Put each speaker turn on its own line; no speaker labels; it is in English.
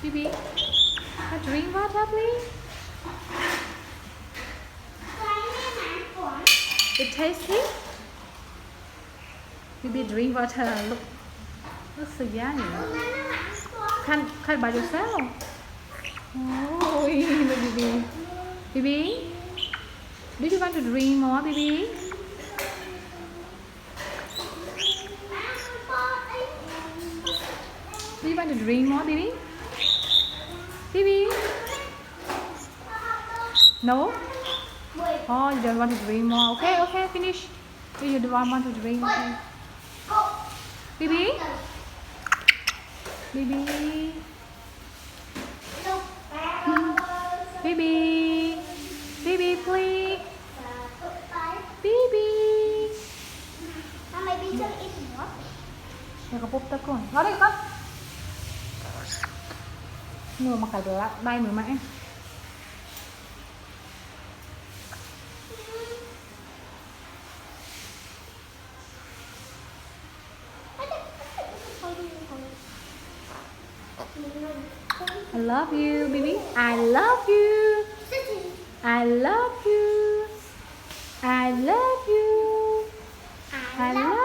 Bibi, a drink water, please. It tasty. Bibi, drink water. Look so yummy. Can by yourself. Oh, Bibi. Bibi, do you want to drink more, Bibi? Do you want to drink more, Bibi? Bibi? No? Oh, you don't want to drink more. Okay, okay, finish. You don't want to drink. Okay. Bibi? Bibi? Bibi? Bibi, please. Bibi? Để có bốc tất con. Nó đây con. Ngồi mà cái đai mới mãi. I love you, baby. I love you. I love you. I love you. I love